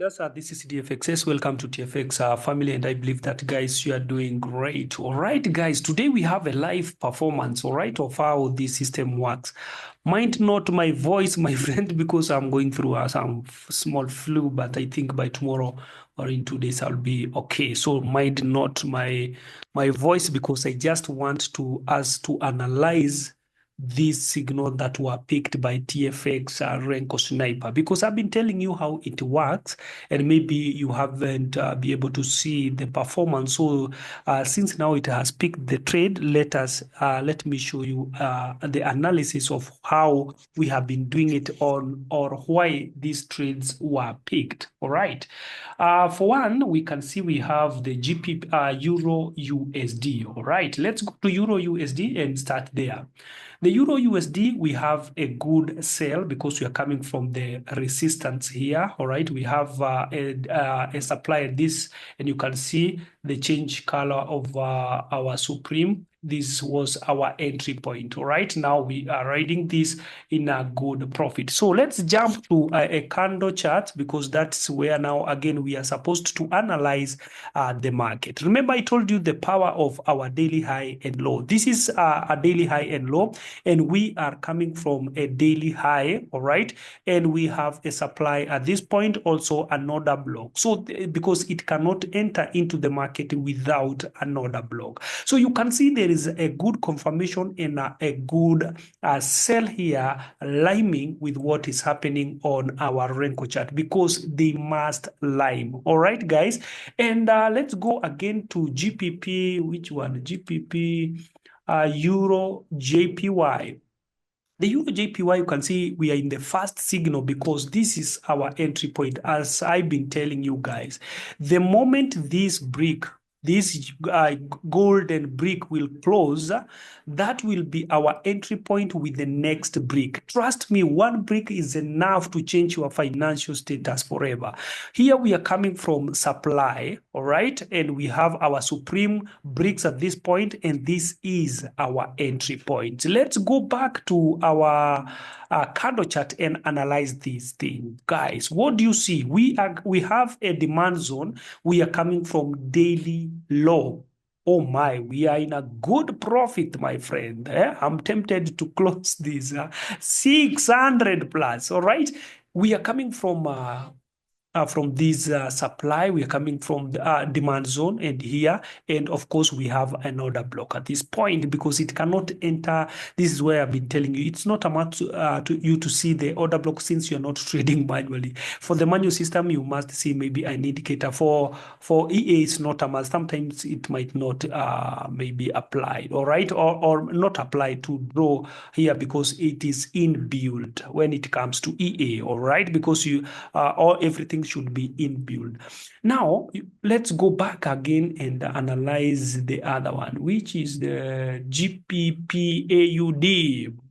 traders, this is TAFXs. Welcome to TAFX family, and I believe that, guys, you are doing great. All right, guys, today we have a live performance, all right, of how this system works. Mind not my voice, my friend, because I'm going through some small flu, but I think by tomorrow or in 2 days I'll be okay. So mind not my voice, because I just want us to analyze this signal that were picked by TFX Renko Sniper, because I've been telling you how it works, and maybe you haven't been able to see the performance. So since now it has picked the trade, let me show you the analysis of how we have been doing it on, or why these trades were picked. All right. For one, we can see we have the Euro USD. All right, let's go to Euro USD and start there. The Euro USD, we have a good sell because we are coming from the resistance here. All right, we have a supply at this, and you can see the change color of our Supreme. This was our entry point. All right, now we are riding this in a good profit. So let's jump to a candle chart, because that's where now again we are supposed to analyze the market. Remember, I told you the power of our daily high and low. This is a daily high and low, and we are coming from a daily high. All right, and we have a supply at this point, also another block. So because it cannot enter into the market without another block, so you can see there is a good confirmation and a good sell here, liming with what is happening on our Renko chart, because they must lime. All right, guys, and let's go again to GPP. Which one? GPP, Euro JPY. The Euro JPY, you can see we are in the first signal, because this is our entry point, as I've been telling you guys. The moment this golden brick will close, that will be our entry point with the next brick. Trust me, one brick is enough to change your financial status forever. Here we are coming from supply, all right, and we have our Supreme bricks at this point, and this is our entry point. Let's go back to our candle chart and analyze this thing, guys. What do you see? We have a demand zone. We are coming from daily low. Oh my, we are in a good profit, my friend. I'm tempted to close this 600 plus. All right, we are coming from this supply. We are coming from the demand zone, and here, and of course we have another block at this point, because it cannot enter. This is where I've been telling you, it's not a matter to you to see the order block, since you're not trading manually. For the manual system, you must see maybe an indicator. For EA, it's not a must. Sometimes it might not maybe applied, all right, or not applied to draw here, because it is inbuilt when it comes to EA. All right, because you or everything should be inbuilt. Now let's go back again and analyze the other one, which is the GBP/AUD,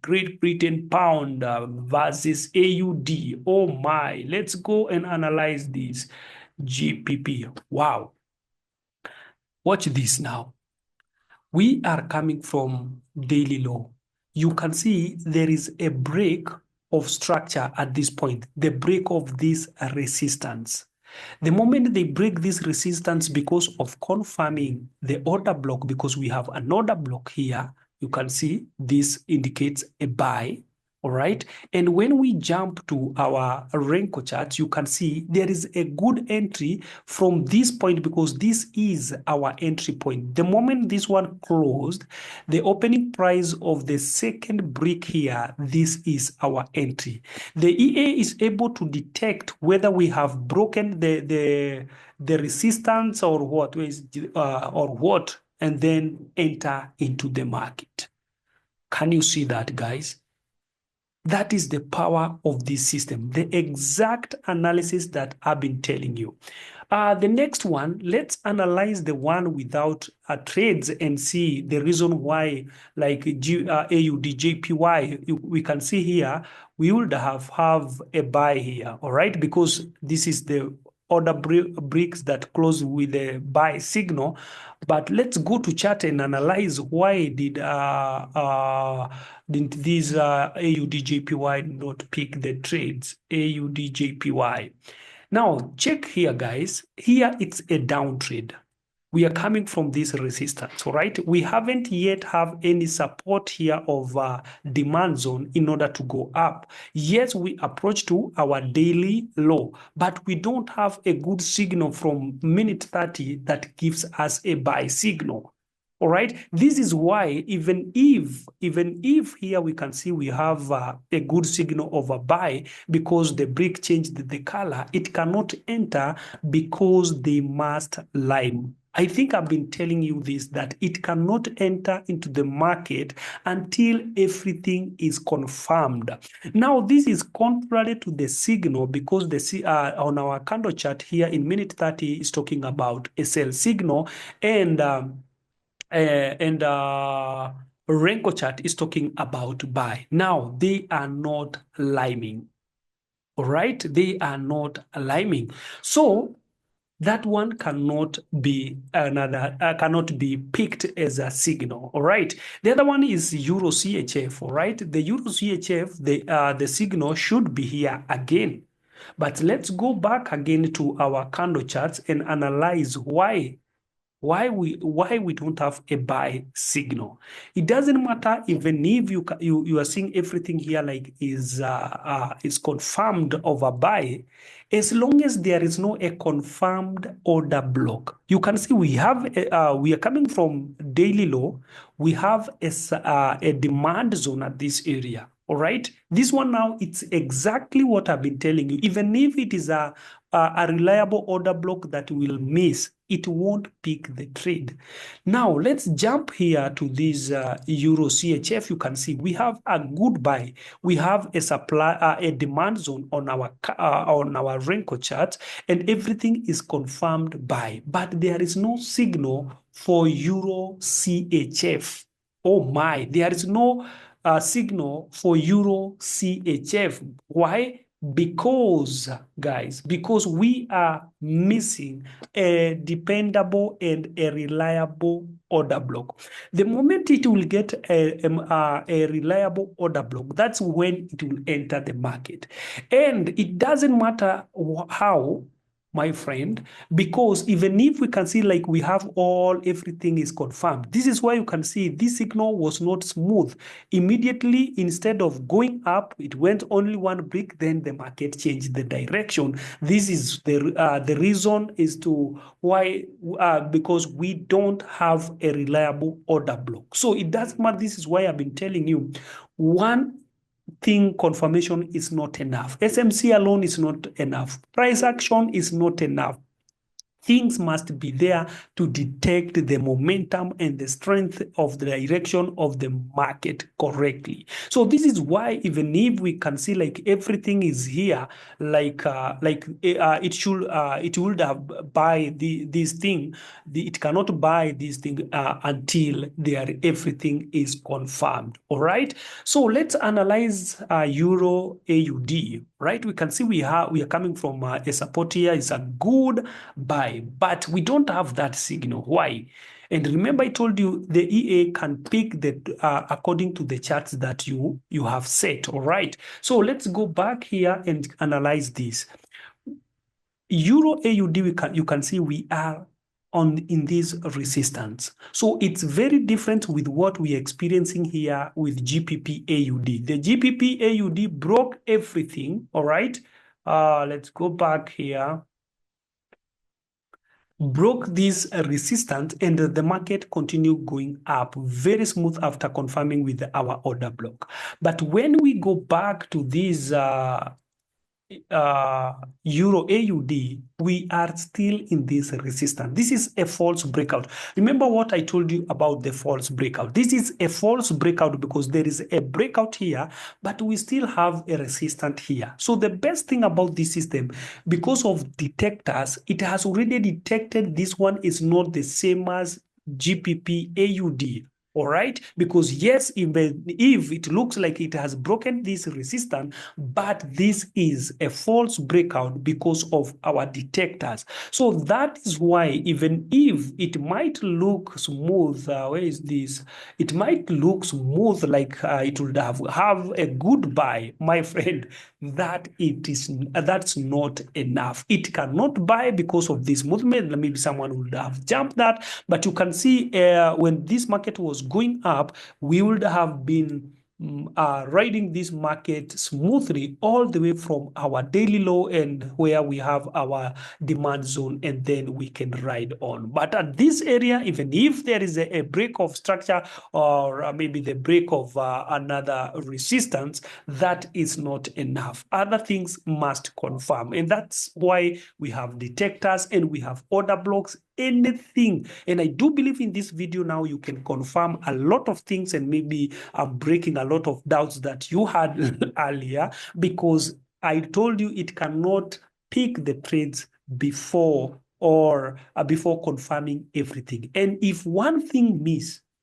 Great Britain pound versus AUD. Oh my, let's go and analyze this GBP. Wow, watch this now. We are coming from daily low. You can see there is a break of structure at this point, the break of this resistance. The moment they break this resistance, because of confirming the order block, because we have another block here, you can see this indicates a buy. All right, and when we jump to our Renko chart, you can see there is a good entry from this point, because this is our entry point. The moment this one closed, the opening price of the second brick here, this is our entry. The EA is able to detect whether we have broken the resistance or what, and then enter into the market. Can you see that, guys? That is the power of this system, the exact analysis that I've been telling you. The next one, let's analyze the one without trades and see the reason why, like AUD, JPY, we can see here, we would have a buy here, all right, because this is the order bricks that close with a buy signal. But let's go to chart and analyze why didn't these AUD JPY not pick the trades. AUD JPY, Now, check here, guys. Here it's a downtrend. We are coming from this resistance, all right? We haven't yet have any support here of demand zone in order to go up. Yes, we approach to our daily low, but we don't have a good signal from minute 30 that gives us a buy signal. All right, this is why even if here we can see we have a good signal of a buy because the brick changed the color, it cannot enter because they must line. I think I've been telling you this, that it cannot enter into the market until everything is confirmed. Now, this is contrary to the signal because on our candle chart here in minute 30 is talking about a sell signal, and Renko chart is talking about buy. Now, they are not aligning. All right, they are not aligning. So that one cannot be picked as a signal. All right, the other one is Euro CHF. All right, the Euro CHF, the signal should be here again. But let's go back again to our candle charts and analyze why we don't have a buy signal. It doesn't matter even if you are seeing everything here like is confirmed of a buy, as long as there is no a confirmed order block. You can see we are coming from daily low. We have a demand zone at this area. All right, this one now, it's exactly what I've been telling you. Even if it is a reliable order block that will miss, it won't pick the trade. Now, let's jump here to this Euro CHF. You can see we have a good buy. We have a demand zone on our Renko chart, and everything is confirmed buy. But there is no signal for Euro CHF. Oh my, there is no signal for Euro CHF. Why? Because, guys, because we are missing a dependable and a reliable order block. The moment it will get a reliable order block, that's when it will enter the market. And it doesn't matter how, my friend, because even if we can see like we have everything is confirmed, this is why you can see this signal was not smooth. Immediately, instead of going up, it went only one brick, then the market changed the direction. This is the reason is to why, because we don't have a reliable order block. So it doesn't matter. This is why I've been telling you, one thing confirmation is not enough. SMC alone is not enough. Price action is not enough. Things must be there to detect the momentum and the strength of the direction of the market correctly. So this is why even if we can see like everything is here, it would have buy this thing. It cannot buy this thing until everything is confirmed. All right. So let's analyze Euro AUD. Right. We can see we are coming from a support here. It's a good buy, but we don't have that signal. Why? And remember, I told you the EA can pick the according to the charts that you have set. All right. So let's go back here and analyze this. Euro AUD, you can see we are in this resistance. So it's very different with what we're experiencing here with GBP AUD. The GBP AUD broke everything. All right. Let's go back here. Broke this resistance, and the market continued going up very smooth after confirming with our order block. But when we go back to this Euro AUD, we are still in this resistance. This is a false breakout. Remember what I told you about the false breakout. This is a false breakout because there is a breakout here, but we still have a resistance here. So the best thing about this system, because of detectors, it has already detected this one is not the same as GBP AUD. all right? Because yes, even if it looks like it has broken this resistance, but this is a false breakout because of our detectors. So that is why even if it might look smooth, where is this? It might look smooth like it would have a good buy, my friend. That's not enough. It cannot buy because of this movement. Maybe someone would have jumped that, but you can see when this market was going up, we would have been riding this market smoothly all the way from our daily low and where we have our demand zone, and then we can ride on. But at this area, even if there is a break of structure or maybe the break of another resistance, that is not enough. Other things must confirm, and that's why we have detectors and we have order blocks, anything. And I do believe in this video now you can confirm a lot of things, and maybe I'm breaking a lot of doubts that you had earlier, because I told you it cannot pick the trades before before confirming everything. And if one thing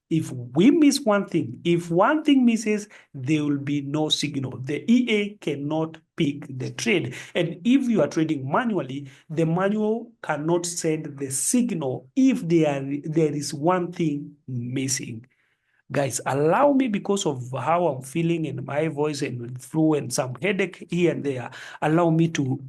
if we miss one thing, if one thing misses, there will be no signal. The EA cannot pick the trade. And if you are trading manually, the manual cannot send the signal if there is one thing missing. Guys, allow me, because of how I'm feeling in my voice and flu and some headache here and there, allow me to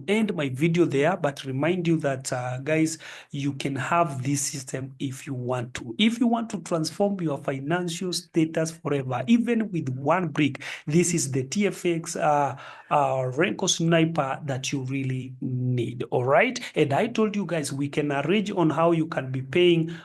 end my video there, but remind you that guys, you can have this system if you want to. If you want to transform your financial status forever, even with one brick, this is the TFX Renko Sniper that you really need. All right, and I told you guys we can arrange on how you can be paying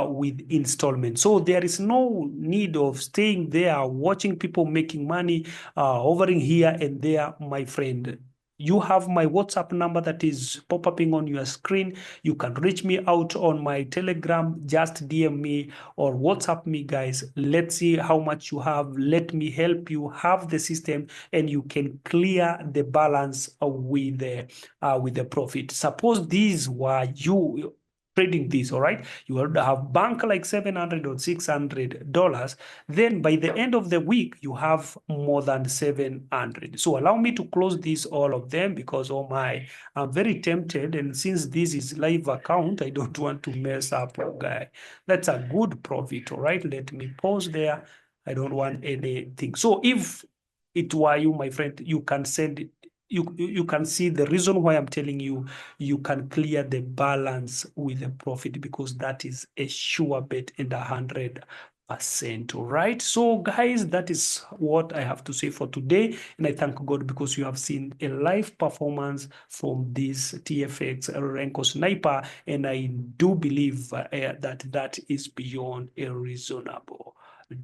with installment. So there is no need of staying there watching people making money, hovering here and there, my friend. You have my WhatsApp number that is pop-upping on your screen. You can reach me out on my Telegram. Just DM me or WhatsApp me, guys. Let's see how much you have. Let me help you have the system, and you can clear the balance with the profit. Suppose these were you trading this, all right? You would have bank like $700 or $600. Then by the end of the week, you have more than 700. So allow me to close this, all of them, because oh my, I'm very tempted. And since this is live account, I don't want to mess up, guy. That's a good profit, all right? Let me pause there. I don't want anything. So if it were you, my friend, you can send it. You can see the reason why I'm telling you you can clear the balance with a profit, because that is a sure bet and 100%. All right, so guys, that is what I have to say for today, and I thank God because you have seen a live performance from this TFX Renko Sniper, and I do believe that is beyond a reasonable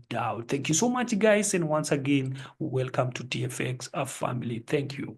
doubt. Thank you so much, guys, and once again, welcome to TFX family. Thank you.